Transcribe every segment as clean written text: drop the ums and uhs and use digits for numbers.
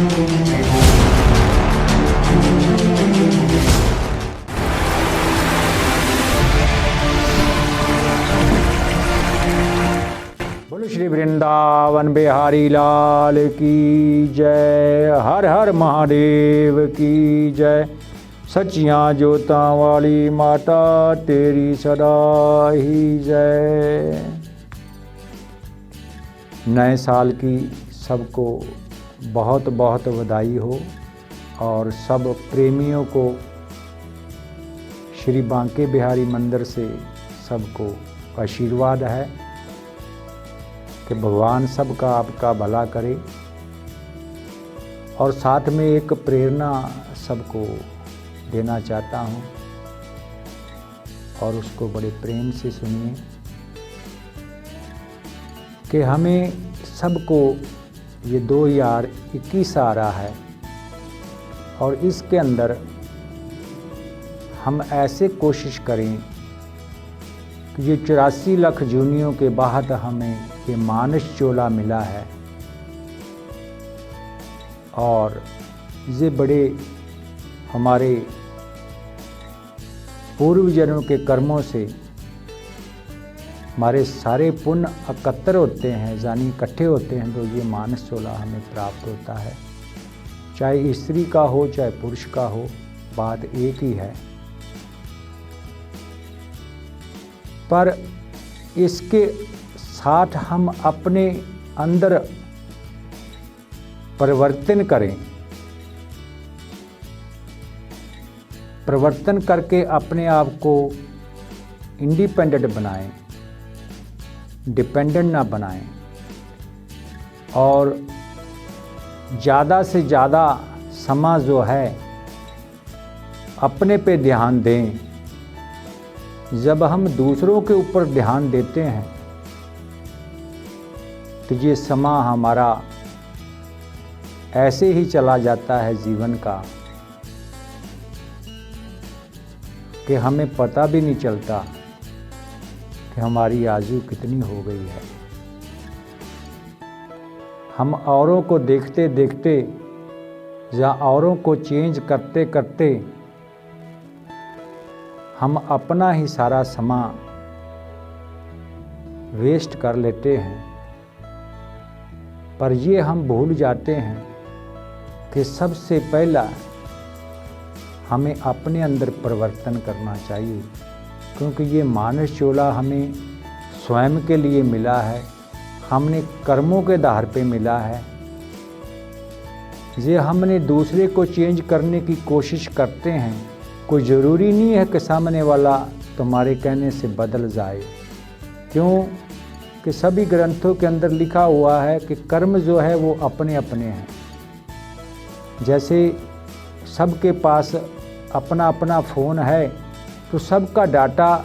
बोलो श्री वृंदावन बिहारी लाल की जय। हर हर महादेव की जय। सच्चियाँ जोतां वाली माता तेरी सदा ही जय। नए साल की सबको बहुत बहुत बधाई हो और सब प्रेमियों को श्री बांके बिहारी मंदिर से सबको आशीर्वाद है कि भगवान सबका आपका भला करे। और साथ में एक प्रेरणा सबको देना चाहता हूँ और उसको बड़े प्रेम से सुनिए कि हमें सबको ये 2021 आ रहा है और इसके अंदर हम ऐसे कोशिश करें कि ये 84 लाख जूनियों के बाद हमें ये मानस चोला मिला है और ये बड़े हमारे पूर्व जन्मों के कर्मों से हमारे सारे पुण्य एकत्र होते हैं, यानी इकट्ठे होते हैं, तो ये मानस चोला हमें प्राप्त होता है। चाहे स्त्री का हो चाहे पुरुष का हो, बात एक ही है। पर इसके साथ हम अपने अंदर परिवर्तन करें, परिवर्तन करके अपने आप को इंडिपेंडेंट बनाएं, डिपेंडेंट ना बनाएं और ज़्यादा से ज़्यादा समय जो है अपने पे ध्यान दें। जब हम दूसरों के ऊपर ध्यान देते हैं तो ये समय हमारा ऐसे ही चला जाता है जीवन का कि हमें पता भी नहीं चलता कि हमारी आयु कितनी हो गई है। हम औरों को देखते देखते या औरों को चेंज करते करते हम अपना ही सारा समय वेस्ट कर लेते हैं। पर ये हम भूल जाते हैं कि सबसे पहला हमें अपने अंदर परिवर्तन करना चाहिए, क्योंकि ये मानस चोला हमें स्वयं के लिए मिला है, हमने कर्मों के आधार पे मिला है। ये हमने दूसरे को चेंज करने की कोशिश करते हैं, कोई ज़रूरी नहीं है कि सामने वाला तुम्हारे कहने से बदल जाए। क्यों कि सभी ग्रंथों के अंदर लिखा हुआ है कि कर्म जो है वो अपने अपने हैं। जैसे सबके पास अपना अपना फ़ोन है तो सबका डाटा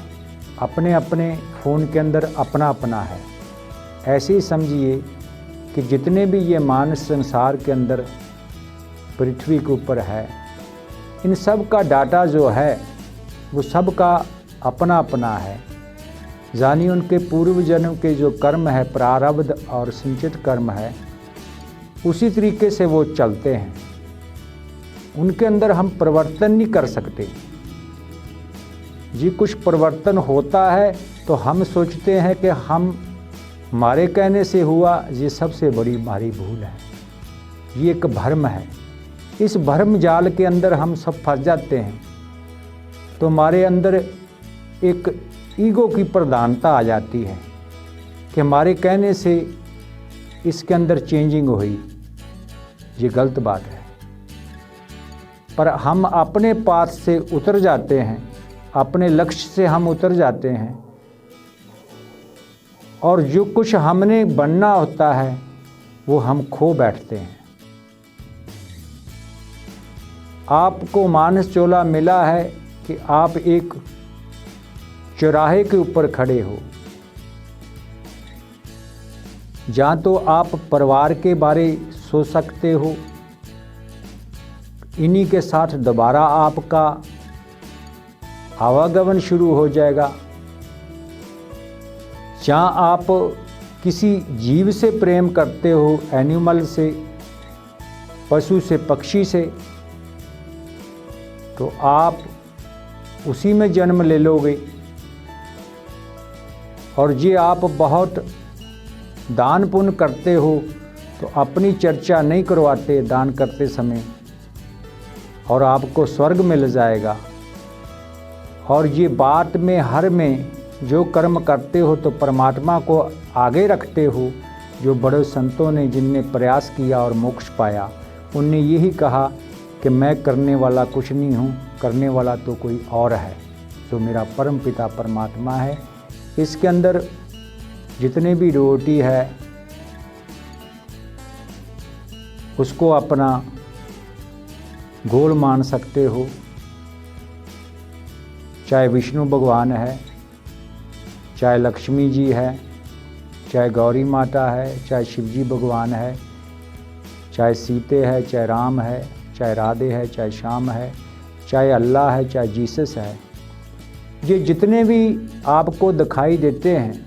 अपने अपने फ़ोन के अंदर अपना अपना है। ऐसे ही समझिए कि जितने भी ये मानस संसार के अंदर पृथ्वी के ऊपर है, इन सब का डाटा जो है वो सबका अपना अपना है। यानी उनके पूर्व जन्म के जो कर्म है, प्रारब्ध और संचित कर्म है, उसी तरीके से वो चलते हैं। उनके अंदर हम परिवर्तन नहीं कर सकते। जी कुछ परिवर्तन होता है तो हम सोचते हैं कि हमारे कहने से हुआ, ये सबसे बड़ी हमारी भूल है। ये एक भ्रम है। इस भ्रम जाल के अंदर हम सब फंस जाते हैं तो हमारे अंदर एक ईगो की प्रधानता आ जाती है कि हमारे कहने से इसके अंदर चेंजिंग हुई। ये गलत बात है। पर हम अपने पाथ से उतर जाते हैं, अपने लक्ष्य से हम उतर जाते हैं और जो कुछ हमने बनना होता है वो हम खो बैठते हैं। आपको मानस चोला मिला है कि आप एक चौराहे के ऊपर खड़े हो, जहाँ तो आप परिवार के बारे सोच सकते हो, इन्हीं के साथ दोबारा आपका आवागमन शुरू हो जाएगा। जहाँ आप किसी जीव से प्रेम करते हो, एनिमल से, पशु से, पक्षी से, तो आप उसी में जन्म ले लोगे। और ये आप बहुत दान पुण्य करते हो तो अपनी चर्चा नहीं करवाते दान करते समय, और आपको स्वर्ग मिल जाएगा। और ये बात में हर में जो कर्म करते हो तो परमात्मा को आगे रखते हो। जो बड़े संतों ने, जिनने प्रयास किया और मोक्ष पाया, उनने यही कहा कि मैं करने वाला कुछ नहीं हूँ, करने वाला तो कोई और है, जो मेरा परम पिता परमात्मा है। इसके अंदर जितने भी रोटी है उसको अपना गोल मान सकते हो। चाहे विष्णु भगवान है, चाहे लक्ष्मी जी है, चाहे गौरी माता है, चाहे शिवजी भगवान है, चाहे सीते है, चाहे राम है, चाहे राधे है, चाहे श्याम है, चाहे अल्लाह है, चाहे जीसस है। ये जितने भी आपको दिखाई देते हैं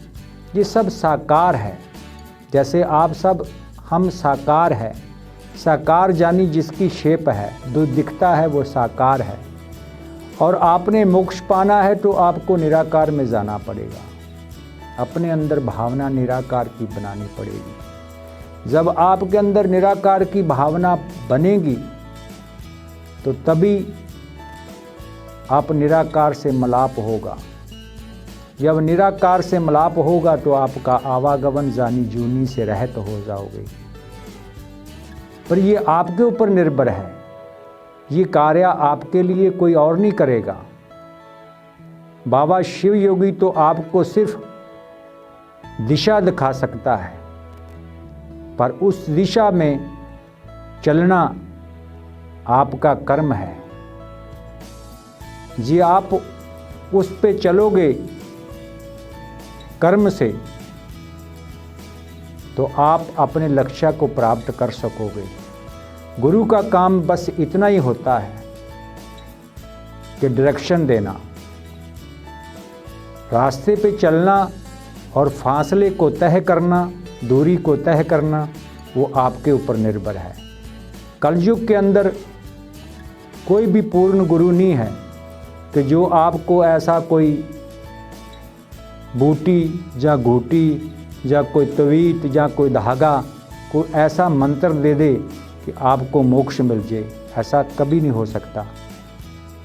ये सब साकार है। जैसे आप सब, हम साकार है। साकार जानी जिसकी शेप है, जो दिखता है वो साकार है। और आपने मोक्ष पाना है तो आपको निराकार में जाना पड़ेगा। अपने अंदर भावना निराकार की बनानी पड़ेगी। जब आपके अंदर निराकार की भावना बनेगी तो तभी आप निराकार से मिलाप होगा। जब निराकार से मिलाप होगा तो आपका आवागमन जानी जूनी से रहित हो जाओगे। पर ये आपके ऊपर निर्भर है। ये कार्य आपके लिए कोई और नहीं करेगा। बाबा शिव योगी तो आपको सिर्फ दिशा दिखा सकता है, पर उस दिशा में चलना आपका कर्म है। जी आप उस पे चलोगे कर्म से तो आप अपने लक्ष्य को प्राप्त कर सकोगे। गुरु का काम बस इतना ही होता है कि डायरेक्शन देना, रास्ते पे चलना और फासले को तय करना, दूरी को तय करना, वो आपके ऊपर निर्भर है। कलयुग के अंदर कोई भी पूर्ण गुरु नहीं है कि जो आपको ऐसा कोई बूटी या घूटी या कोई तवीत या कोई धागा, कोई ऐसा मंत्र दे दे कि आपको मोक्ष मिल जाए। ऐसा कभी नहीं हो सकता।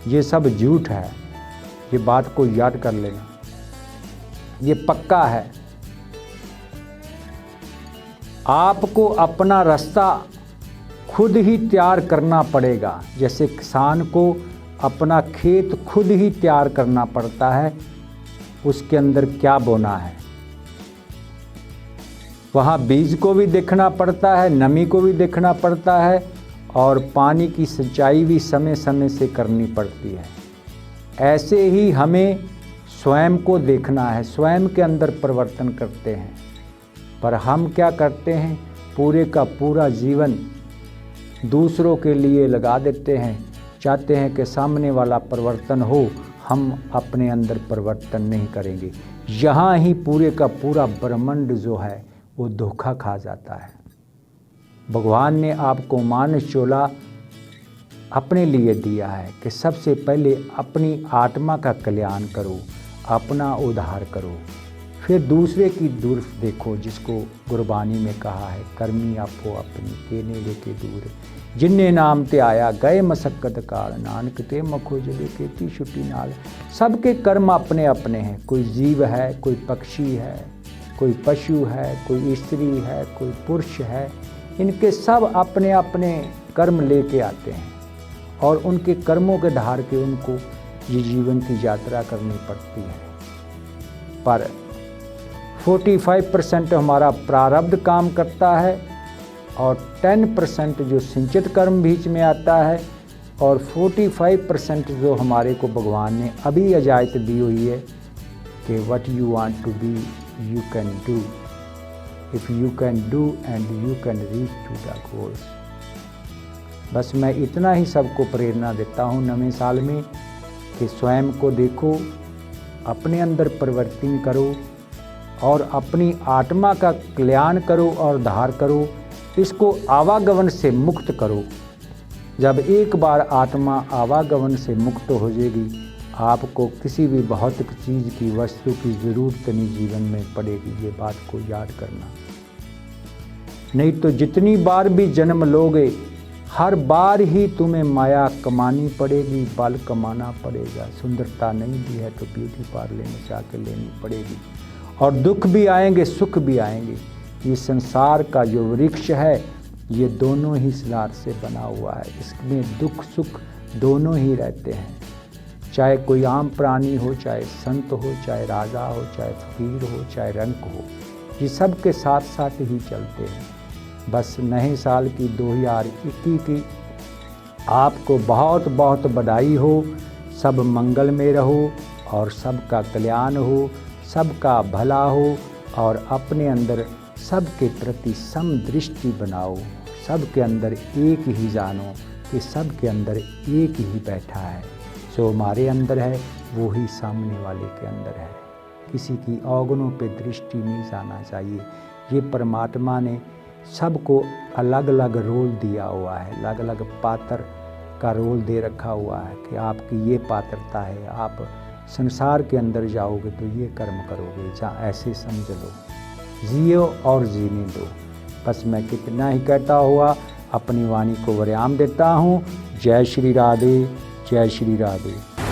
ये सब झूठ है। ये बात को याद कर लेना, ये पक्का है। आपको अपना रास्ता खुद ही तैयार करना पड़ेगा। जैसे किसान को अपना खेत खुद ही तैयार करना पड़ता है, उसके अंदर क्या बोना है, वहाँ बीज को भी देखना पड़ता है, नमी को भी देखना पड़ता है, और पानी की सिंचाई भी समय समय से करनी पड़ती है। ऐसे ही हमें स्वयं को देखना है, स्वयं के अंदर परिवर्तन करते हैं। पर हम क्या करते हैं, पूरे का पूरा जीवन दूसरों के लिए लगा देते हैं। चाहते हैं कि सामने वाला परिवर्तन हो, हम अपने अंदर परिवर्तन नहीं करेंगे। यहाँ ही पूरे का पूरा ब्रह्मांड जो है वो धोखा खा जाता है। भगवान ने आपको मानस चोला अपने लिए दिया है कि सबसे पहले अपनी आत्मा का कल्याण करो, अपना उद्धार करो, फिर दूसरे की दूर देखो। जिसको गुरबानी में कहा है, कर्मी आपो अपनी के नेड़े के दूर, जिन्ने नाम ते आया गए मसक्कत काल, नानक ते मखो जले केती छुट्टी नाल। सबके कर्म अपने अपने हैं। कोई जीव है, कोई पक्षी है, कोई पशु है, कोई स्त्री है, कोई पुरुष है। इनके सब अपने अपने कर्म लेके आते हैं और उनके कर्मों के धार के उनको ये जीवन की यात्रा करनी पड़ती है। पर 45% हमारा प्रारब्ध काम करता है और 10% जो सिंचित कर्म बीच में आता है, और 45% जो हमारे को भगवान ने अभी इजाज़त दी हुई है कि what you want to be you can do, if you can do and you can reach to the goals. बस मैं इतना ही सबको प्रेरणा देता हूँ नवे साल में कि स्वयं को देखो, अपने अंदर परिवर्तन करो और अपनी आत्मा का कल्याण करो और उद्धार करो। इसको आवागमन से मुक्त करो। जब एक बार आत्मा आवागमन से मुक्त हो जाएगी, आपको किसी भी भौतिक चीज़ की, वस्तु की ज़रूरत नहीं जीवन में पड़ेगी। ये बात को याद करना। नहीं तो जितनी बार भी जन्म लोगे, हर बार ही तुम्हें माया कमानी पड़ेगी, बल कमाना पड़ेगा। सुंदरता नहीं दी है तो ब्यूटी पार्लर में जाके लेनी पड़ेगी। और दुख भी आएंगे, सुख भी आएंगे। ये संसार का जो वृक्ष है, ये दोनों ही सिलार से बना हुआ है। इसमें दुख सुख दोनों ही रहते हैं। चाहे कोई आम प्राणी हो, चाहे संत हो, चाहे राजा हो, चाहे फकीर हो, चाहे रंक हो, ये सब के साथ साथ ही चलते हैं। बस नए साल की 2021 की आपको बहुत बहुत बधाई हो। सब मंगल में रहो और सबका कल्याण हो, सबका भला हो और अपने अंदर सबके प्रति समदृष्टि बनाओ। सबके अंदर एक ही जानो कि सबके अंदर एक ही बैठा है। जो हमारे अंदर है वो ही सामने वाले के अंदर है। किसी की अवगुणों पे दृष्टि नहीं जाना चाहिए। ये परमात्मा ने सबको अलग अलग रोल दिया हुआ है, अलग अलग पात्र का रोल दे रखा हुआ है कि आपकी ये पात्रता है, आप संसार के अंदर जाओगे तो ये कर्म करोगे, जहाँ ऐसे समझ लो। जियो और जीने दो। बस मैं कितना ही कहता हुआ अपनी वाणी को विराम देता हूँ। जय श्री राधे, जय श्री राधे।